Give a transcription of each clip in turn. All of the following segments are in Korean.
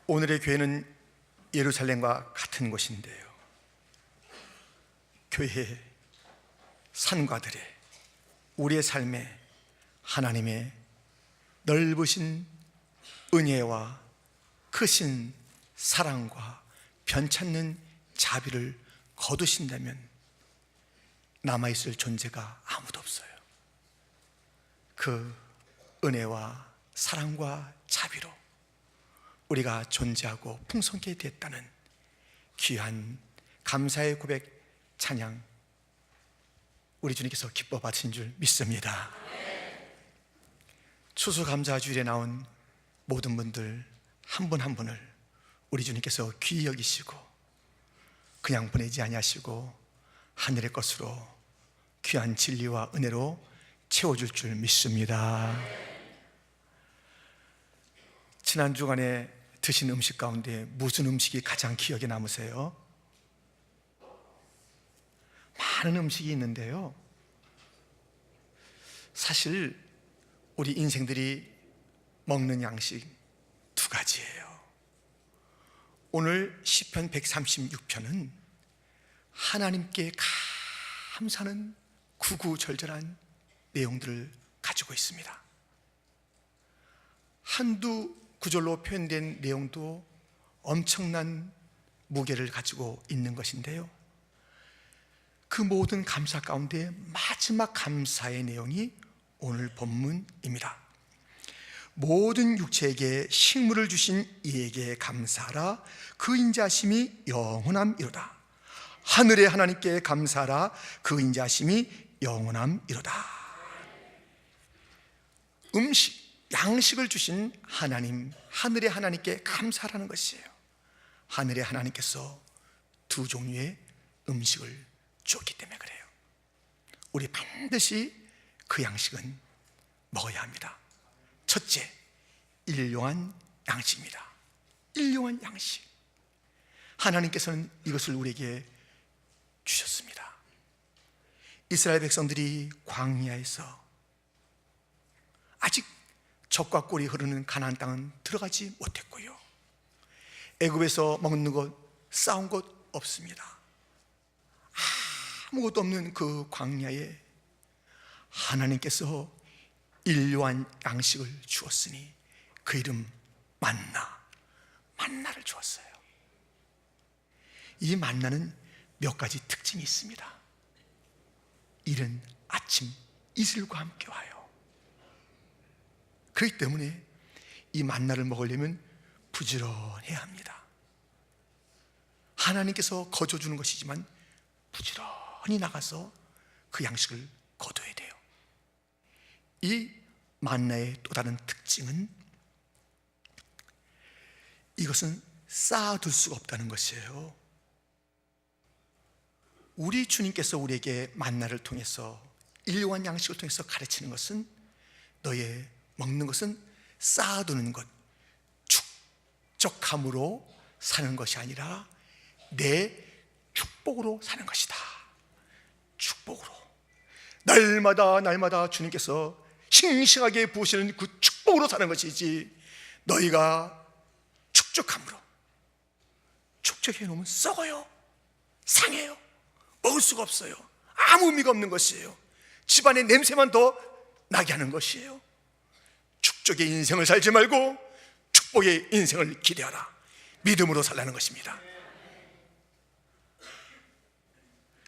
오늘의 교회는 예루살렘과 같은 곳인데요, 교회의 산과들에 우리의 삶에 하나님의 넓으신 은혜와 크신 사랑과 변찮는 자비를 거두신다면 남아있을 존재가 아무도 없어요. 그 은혜와 사랑과 자비로 우리가 존재하고 풍성케 됐다는 귀한 감사의 고백 찬양, 우리 주님께서 기뻐 받으신 줄 믿습니다. 추수감사주일에 나온 모든 분들 한 분 한 분을 우리 주님께서 귀히 여기시고 그냥 보내지 아니하시고 하늘의 것으로 귀한 진리와 은혜로 채워줄 줄 믿습니다. 지난 주간에 드신 음식 가운데 무슨 음식이 가장 기억에 남으세요? 많은 음식이 있는데요, 사실 우리 인생들이 먹는 양식 두 가지예요. 오늘 시편 136편은 하나님께 감사하는 구구절절한 내용들을 가지고 있습니다. 한두 구절로 표현된 내용도 엄청난 무게를 가지고 있는 것인데요, 그 모든 감사 가운데 마지막 감사의 내용이 오늘 본문입니다. 모든 육체에게 식물을 주신 이에게 감사하라. 그 인자심이 영원함이로다. 하늘의 하나님께 감사하라. 그 인자심이 영원함이로다. 음식, 양식을 주신 하나님, 하늘의 하나님께 감사하라는 것이에요. 하늘의 하나님께서 두 종류의 음식을 주었기 때문에 그래요. 우리 반드시 그 양식은 먹어야 합니다. 첫째, 일용한 양식입니다. 일용한 양식. 하나님께서는 이것을 우리에게 주셨습니다. 이스라엘 백성들이 광야에서 아직 젖과 꿀이 흐르는 가나안 땅은 들어가지 못했고요, 애굽에서 먹는 것, 싸운 것 없습니다. 아무것도 없는 그 광야에 하나님께서 일용한 양식을 주었으니 그 이름 만나를 주었어요. 이 만나는 몇 가지 특징이 있습니다. 이른 아침 이슬과 함께 와요. 그렇기 때문에 이 만나를 먹으려면 부지런해야 합니다. 하나님께서 거저주는 것이지만 부지런히 나가서 그 양식을 거둬야 돼요. 이 만나의 또 다른 특징은 이것은 쌓아둘 수가 없다는 것이에요. 우리 주님께서 우리에게 만나를 통해서, 일용한 양식을 통해서 가르치는 것은, 너의 먹는 것은 쌓아두는 것, 축적함으로 사는 것이 아니라 내 축복으로 사는 것이다. 축복으로 날마다 주님께서 싱싱하게 부으시는 그 축복으로 사는 것이지, 너희가 축적함으로, 축적해 놓으면 썩어요, 상해요, 먹을 수가 없어요. 아무 의미가 없는 것이에요. 집안의 냄새만 더 나게 하는 것이에요. 축적의 인생을 살지 말고 축복의 인생을 기대하라. 믿음으로 살라는 것입니다.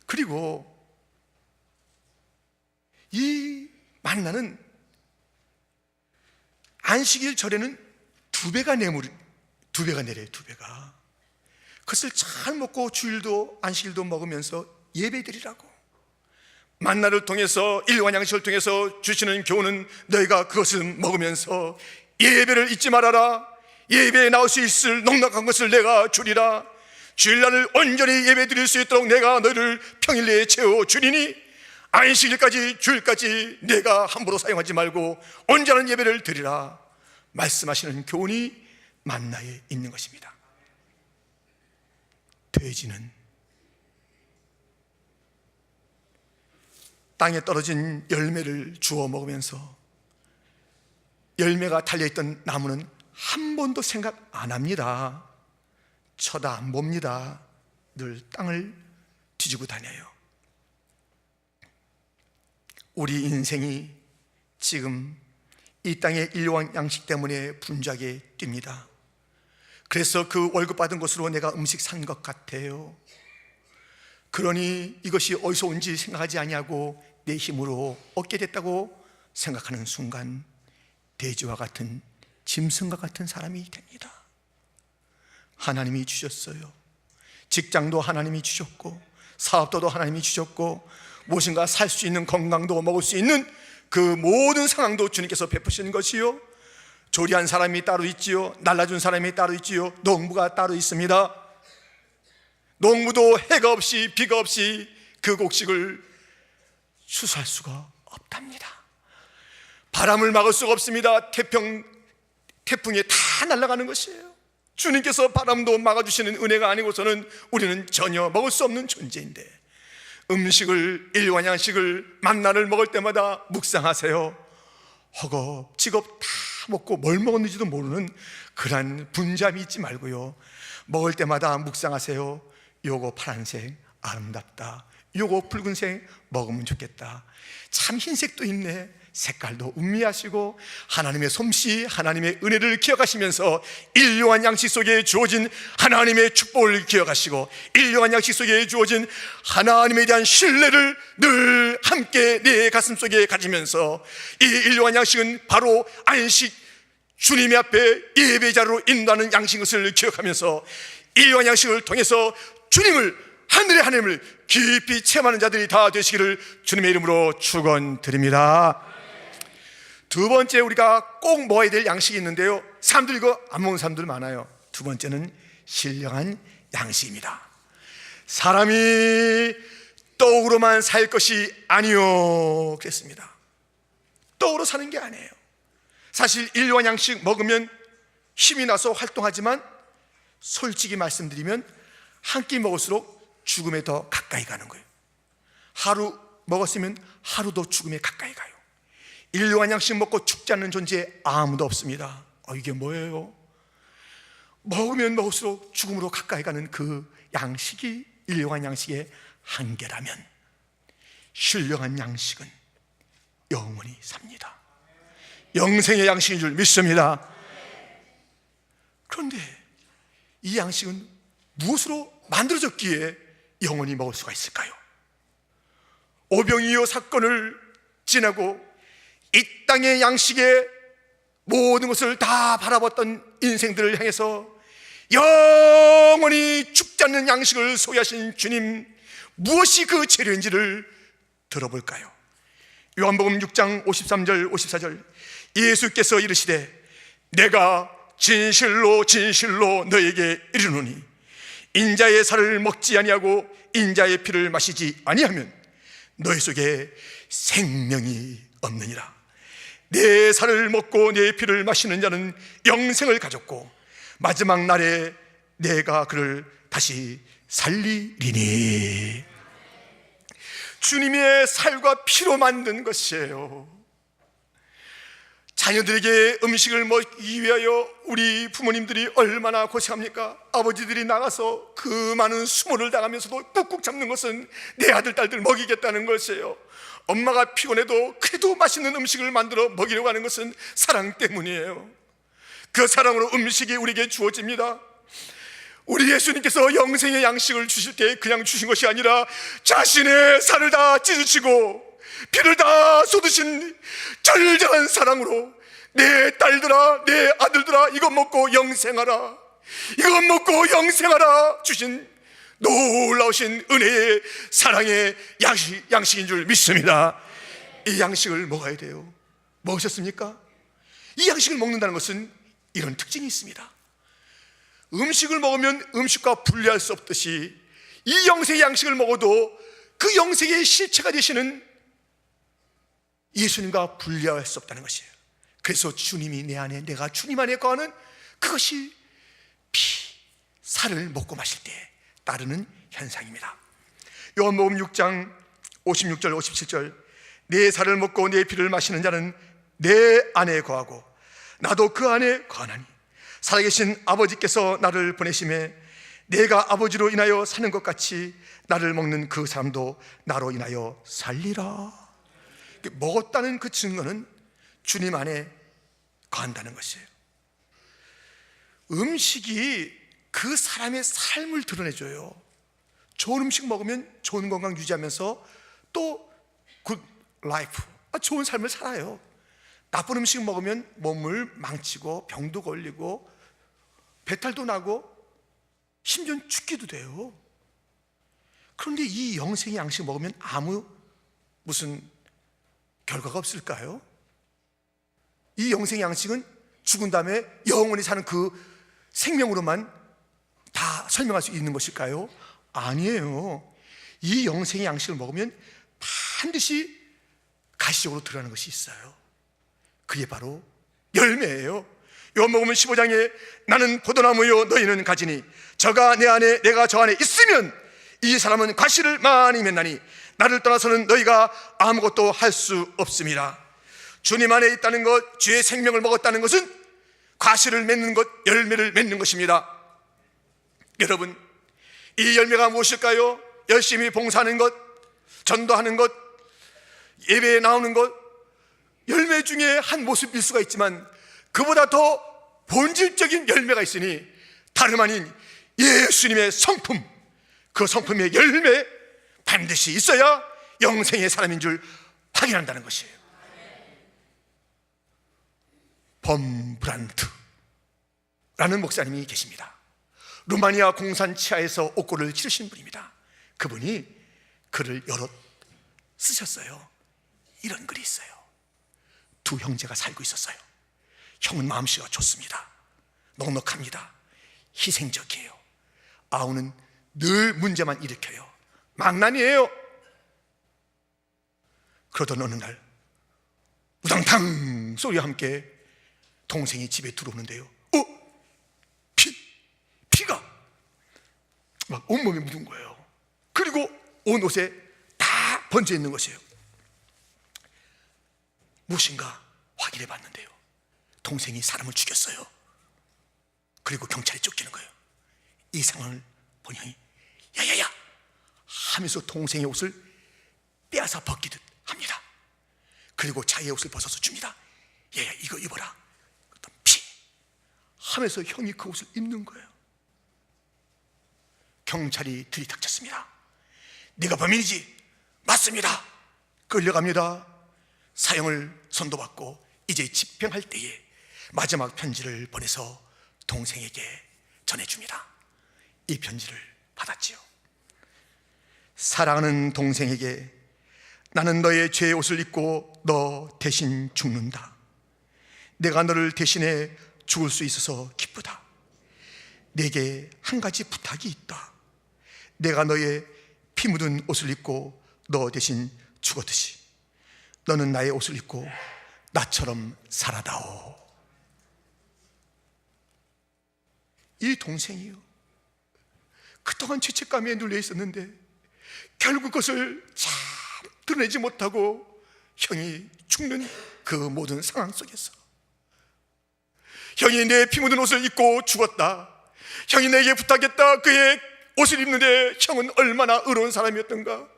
그리고 이 만나는 안식일 절에는 두 배가 내려요. 두 배가. 그것을 잘 먹고 주일도 안식일도 먹으면서 예배드리라고. 만나를 통해서, 일용한 양식을 통해서 주시는 교훈은 너희가 그것을 먹으면서 예배를 잊지 말아라. 예배에 나올 수 있을 넉넉한 것을 내가 주리라. 주일날을 온전히 예배드릴 수 있도록 내가 너희를 평일내에 채워주리니 안식일까지, 주일까지 내가 함부로 사용하지 말고 온전한 예배를 드리라 말씀하시는 교훈이 만나에 있는 것입니다. 돼지는 땅에 떨어진 열매를 주워 먹으면서 열매가 달려있던 나무는 한 번도 생각 안 합니다. 쳐다 안 봅니다. 늘 땅을 뒤지고 다녀요. 우리 인생이 지금 이 땅의 일용할 양식 때문에 분주하게 뜁니다. 그래서 그 월급 받은 것으로 내가 음식 산 것 같아요. 그러니 이것이 어디서 온지 생각하지 아니하고 내 힘으로 얻게 됐다고 생각하는 순간 돼지와 같은, 짐승과 같은 사람이 됩니다. 하나님이 주셨어요. 직장도 하나님이 주셨고, 사업도도 하나님이 주셨고, 무엇인가 살 수 있는 건강도 먹을 수 있는 그 모든 상황도 주님께서 베푸시는 것이요, 조리한 사람이 따로 있지요, 날라준 사람이 따로 있지요, 농부가 따로 있습니다. 농부도 해가 없이 비가 없이 그 곡식을 추수할 수가 없답니다. 바람을 막을 수가 없습니다. 태풍에 다 날아가는 것이에요. 주님께서 바람도 막아주시는 은혜가 아니고서는 우리는 전혀 먹을 수 없는 존재인데, 음식을, 일wan양식을 만나를 먹을 때마다 묵상하세요. 허겁지겁 다 먹고 뭘 먹었는지도 모르는 그러한 분잠이 있지 말고요, 먹을 때마다 묵상하세요. 요거 파란색 아름답다, 요거 붉은색 먹으면 좋겠다, 참 흰색도 있네, 색깔도 음미하시고 하나님의 솜씨, 하나님의 은혜를 기억하시면서 일용한 양식 속에 주어진 하나님의 축복을 기억하시고, 일용한 양식 속에 주어진 하나님에 대한 신뢰를 늘 함께 내 가슴 속에 가지면서, 이 일용한 양식은 바로 안식, 주님의 앞에 예배자로 인도하는 양식인 것을 기억하면서 일용한 양식을 통해서 주님을, 하늘의 하나님을 깊이 체험하는 자들이 다 되시기를 주님의 이름으로 축원드립니다. 두 번째, 우리가 꼭 먹어야 될 양식이 있는데요, 사람들 이거 안 먹는 사람들 많아요. 두 번째는 신령한 양식입니다. 사람이 떡으로만 살 것이 아니요 그랬습니다. 떡으로 사는 게 아니에요. 사실 일용한 양식 먹으면 힘이 나서 활동하지만, 솔직히 말씀드리면 한 끼 먹을수록 죽음에 더 가까이 가는 거예요. 하루 먹었으면 하루도 죽음에 가까이 가요. 일용한 양식 먹고 죽지 않는 존재 아무도 없습니다. 이게 뭐예요? 먹으면 먹을수록 죽음으로 가까이 가는 그 양식이 일용한 양식의 한계라면, 신령한 양식은 영원히 삽니다. 영생의 양식인 줄 믿습니다. 그런데 이 양식은 무엇으로 만들어졌기에 영원히 먹을 수가 있을까요? 오병이어 사건을 지나고 이 땅의 양식의 모든 것을 다 바라봤던 인생들을 향해서 영원히 죽지 않는 양식을 소유하신 주님, 무엇이 그 재료인지를 들어볼까요? 요한복음 6장 53절 54절, 예수께서 이르시되 내가 진실로 진실로 너에게 이르노니 인자의 살을 먹지 아니하고 인자의 피를 마시지 아니하면 너희 속에 생명이 없느니라. 내 살을 먹고 내 피를 마시는 자는 영생을 가졌고 마지막 날에 내가 그를 다시 살리리니. 주님의 살과 피로 만든 것이에요. 자녀들에게 음식을 먹기 위하여 우리 부모님들이 얼마나 고생합니까? 아버지들이 나가서 그 많은 수모를 당하면서도 꾹꾹 참는 것은 내 아들, 딸들 먹이겠다는 것이에요. 엄마가 피곤해도 그래도 맛있는 음식을 만들어 먹이려고 하는 것은 사랑 때문이에요. 그 사랑으로 음식이 우리에게 주어집니다. 우리 예수님께서 영생의 양식을 주실 때 그냥 주신 것이 아니라 자신의 살을 다 찢으시고 피를 다 쏟으신 절절한 사랑으로 내 딸들아, 내 아들들아, 이것 먹고 영생하라, 이것 먹고 영생하라 주신 놀라우신 은혜의 사랑의 양식인 줄 믿습니다. 이 양식을 먹어야 돼요. 먹으셨습니까? 이 양식을 먹는다는 것은 이런 특징이 있습니다. 음식을 먹으면 음식과 분리할 수 없듯이 이 영생의 양식을 먹어도 그 영생의 실체가 되시는 예수님과 분리할 수 없다는 것이에요. 그래서 주님이 내 안에, 내가 주님 안에 거하는 그것이 피, 살을 먹고 마실 때 따르는 현상입니다. 요한복음 6장 56절 57절, 내 살을 먹고 내 피를 마시는 자는 내 안에 거하고 나도 그 안에 거하나니 살아계신 아버지께서 나를 보내심에 내가 아버지로 인하여 사는 것 같이 나를 먹는 그 사람도 나로 인하여 살리라. 먹었다는 그 증거는 주님 안에 거한다는 것이에요. 음식이 그 사람의 삶을 드러내줘요. 좋은 음식 먹으면 좋은 건강 유지하면서 또 굿 라이프, 좋은 삶을 살아요. 나쁜 음식 먹으면 몸을 망치고 병도 걸리고 배탈도 나고 심지어 죽기도 돼요. 그런데 이 영생의 양식 먹으면 아무 무슨 결과가 없을까요? 이 영생의 양식은 죽은 다음에 영원히 사는 그 생명으로만 다 설명할 수 있는 것일까요? 아니에요. 이 영생의 양식을 먹으면 반드시 가시적으로 드러나는 것이 있어요. 그게 바로 열매예요. 요한복음 15장에 나는 포도나무요 너희는 가지니 저가 내 안에 내가 저 안에 있으면 이 사람은 과실을 많이 맺나니 나를 떠나서는 너희가 아무것도 할 수 없습니다. 주님 안에 있다는 것, 주의 생명을 먹었다는 것은 과실을 맺는 것, 열매를 맺는 것입니다. 여러분, 이 열매가 무엇일까요? 열심히 봉사하는 것, 전도하는 것, 예배에 나오는 것, 열매 중에 한 모습일 수가 있지만 그보다 더 본질적인 열매가 있으니 다름 아닌 예수님의 성품, 그 성품의 열매 반드시 있어야 영생의 사람인 줄 확인한다는 것이에요. 범브란트라는 목사님이 계십니다. 루마니아 공산 치하에서 옥고를 치르신 분입니다. 그분이 글을 여러 쓰셨어요. 이런 글이 있어요. 두 형제가 살고 있었어요. 형은 마음씨가 좋습니다. 넉넉합니다. 희생적이에요. 아우는 늘 문제만 일으켜요. 망난이에요. 그러던 어느 날 우당탕 소리와 함께 동생이 집에 들어오는데요. 피가 막 온몸에 묻은 거예요. 그리고 온 옷에 다 번져 있는 것이에요. 무엇인가 확인해 봤는데요, 동생이 사람을 죽였어요. 그리고 경찰에 쫓기는 거예요. 이 상황을 본 형이 야야야 하면서 동생의 옷을 빼앗아 벗기듯 합니다. 그리고 자기의 옷을 벗어서 줍니다. 야야 이거 입어라. 피 하면서 형이 그 옷을 입는 거예요. 경찰이 들이닥쳤습니다. 네가 범인이지? 맞습니다. 끌려갑니다. 사형을 선고받고 이제 집행할 때에 마지막 편지를 보내서 동생에게 전해줍니다. 이 편지를 받았지요. 사랑하는 동생에게, 나는 너의 죄의 옷을 입고 너 대신 죽는다. 내가 너를 대신해 죽을 수 있어서 기쁘다. 내게 한 가지 부탁이 있다. 내가 너의 피 묻은 옷을 입고 너 대신 죽었듯이 너는 나의 옷을 입고 나처럼 살아다오. 이 동생이요, 그동안 죄책감에 눌려 있었는데 결국 그것을 잘 드러내지 못하고 형이 죽는 그 모든 상황 속에서 형이 내 피 묻은 옷을 입고 죽었다. 형이 내게 부탁했다. 그의 옷을 입는데 형은 얼마나 의로운 사람이었던가.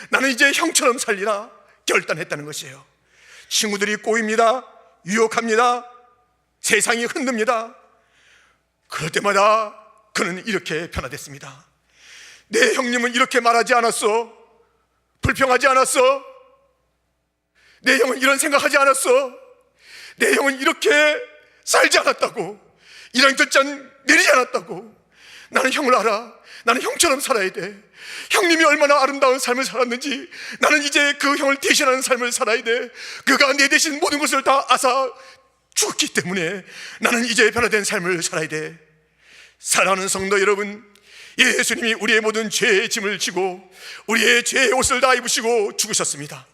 나는 이제 형처럼 살리라 결단했다는 것이에요. 친구들이 꼬입니다. 유혹합니다. 세상이 흔듭니다. 그럴 때마다 그는 이렇게 변화됐습니다. 내 형님은 이렇게 말하지 않았어. 불평하지 않았어. 내 형은 이런 생각하지 않았어. 내 형은 이렇게 살지 않았다고. 이런 결단 내리지 않았다고. 나는 형을 알아. 나는 형처럼 살아야 돼. 형님이 얼마나 아름다운 삶을 살았는지 나는 이제 그 형을 대신하는 삶을 살아야 돼. 그가 내 대신 모든 것을 다 앗아 죽었기 때문에 나는 이제 변화된 삶을 살아야 돼. 사랑하는 성도 여러분, 예수님이 우리의 모든 죄의 짐을 지고 우리의 죄의 옷을 다 입으시고 죽으셨습니다.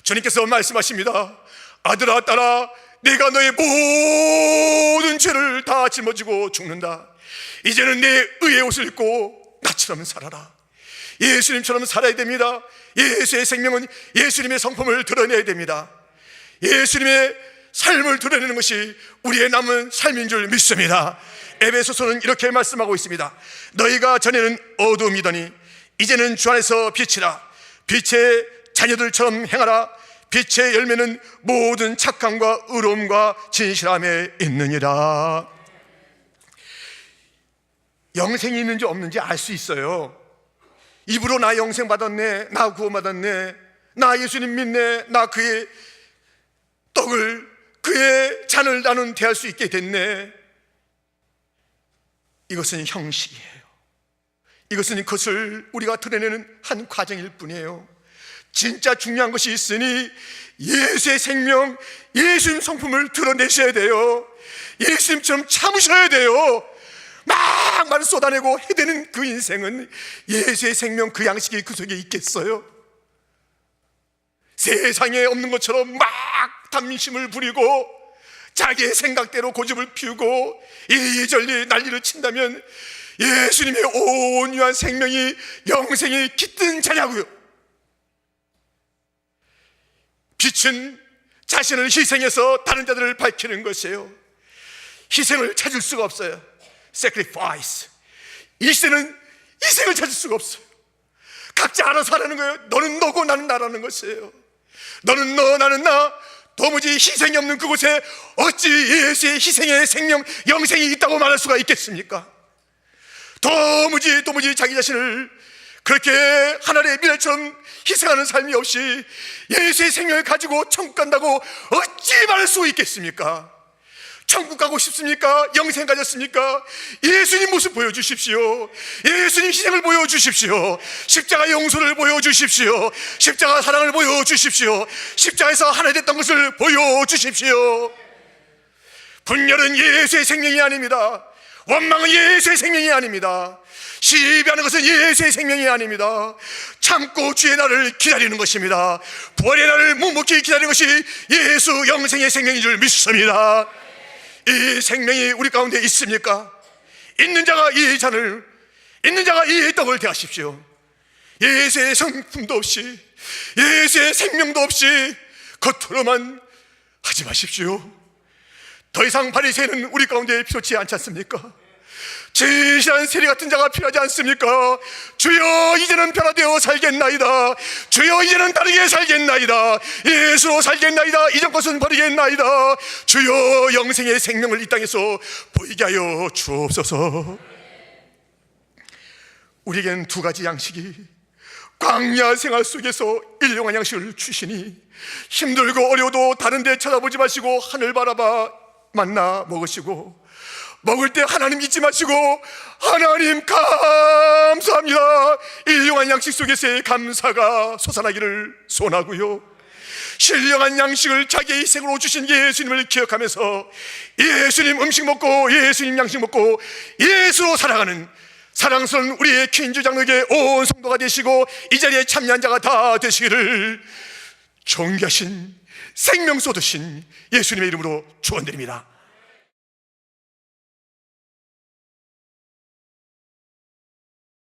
주님께서 말씀하십니다. 아들아 딸아, 내가 너의 모든 죄를 다 짊어지고 죽는다. 이제는 내 의의 옷을 입고 나처럼 살아라. 예수님처럼 살아야 됩니다. 예수의 생명은 예수님의 성품을 드러내야 됩니다. 예수님의 삶을 드러내는 것이 우리의 남은 삶인 줄 믿습니다. 에베소서는 이렇게 말씀하고 있습니다. 너희가 전에는 어두움이더니 이제는 주 안에서 빛이라. 빛의 자녀들처럼 행하라. 빛의 열매는 모든 착함과 의로움과 진실함에 있느니라. 영생이 있는지 없는지 알 수 있어요. 입으로 나 영생 받았네, 나 구원받았네, 나 예수님 믿네, 나 그의 떡을, 그의 잔을 나는 대할 수 있게 됐네. 이것은 형식이에요. 이것은 그것을 우리가 드러내는 한 과정일 뿐이에요. 진짜 중요한 것이 있으니 예수의 생명, 예수님 성품을 드러내셔야 돼요. 예수님처럼 참으셔야 돼요. 막 말을 쏟아내고 해대는 그 인생은 예수의 생명 그 양식이 그 속에 있겠어요? 세상에 없는 것처럼 막 탐심을 부리고 자기의 생각대로 고집을 피우고 이리저리 난리를 친다면 예수님의 온유한 생명이, 영생이 깃든 자냐고요. 빛은 자신을 희생해서 다른 자들을 밝히는 것이에요. 희생을 찾을 수가 없어요. sacrifice. 이 시대는 희생을 찾을 수가 없어요. 각자 알아서 하라는 거예요. 너는 너고 나는 나라는 것이에요. 너는 너, 나는 나. 도무지 희생이 없는 그곳에 어찌 예수의 희생의 생명, 영생이 있다고 말할 수가 있겠습니까? 도무지 자기 자신을 그렇게 하나님의 미래처럼 희생하는 삶이 없이 예수의 생명을 가지고 천국 간다고 어찌 말할 수 있겠습니까? 천국 가고 싶습니까? 영생 가졌습니까? 예수님 모습 보여주십시오. 예수님 희생을 보여주십시오. 십자가 용서를 보여주십시오. 십자가 사랑을 보여주십시오. 십자가에서 하나 됐던 것을 보여주십시오. 분열은 예수의 생명이 아닙니다. 원망은 예수의 생명이 아닙니다. 시비하는 것은 예수의 생명이 아닙니다. 참고 주의 날을 기다리는 것입니다. 부활의 날을 묵묵히 기다리는 것이 예수 영생의 생명인 줄 믿습니다. 이 생명이 우리 가운데 있습니까? 있는 자가 이 잔을, 있는 자가 이 떡을 대하십시오. 예수의 성품도 없이, 예수의 생명도 없이 겉으로만 하지 마십시오. 더 이상 바리새인은 우리 가운데 필요치 않지 않습니까? 진실한 세리 같은 자가 필요하지 않습니까? 주여 이제는 변화되어 살겠나이다. 주여 이제는 다르게 살겠나이다. 예수로 살겠나이다. 이전 것은 버리겠나이다. 주여 영생의 생명을 이 땅에서 보이게 하여 주옵소서. 우리에겐 두 가지 양식이 광야 생활 속에서 일용한 양식을 주시니 힘들고 어려워도 다른 데 찾아보지 마시고 하늘 바라봐 만나 먹으시고, 먹을 때 하나님 잊지 마시고 하나님 감사합니다. 일용한 양식 속에서의 감사가 솟아나기를 소원하고요, 신령한 양식을 자기의 희생으로 주신 예수님을 기억하면서 예수님 음식 먹고 예수님 양식 먹고 예수로 살아가는 사랑스러운 우리의 퀸즈 장로에게 온 성도가 되시고 이 자리에 참여한 자가 다 되시기를 존귀하신 생명 쏟으신 예수님의 이름으로 축원드립니다.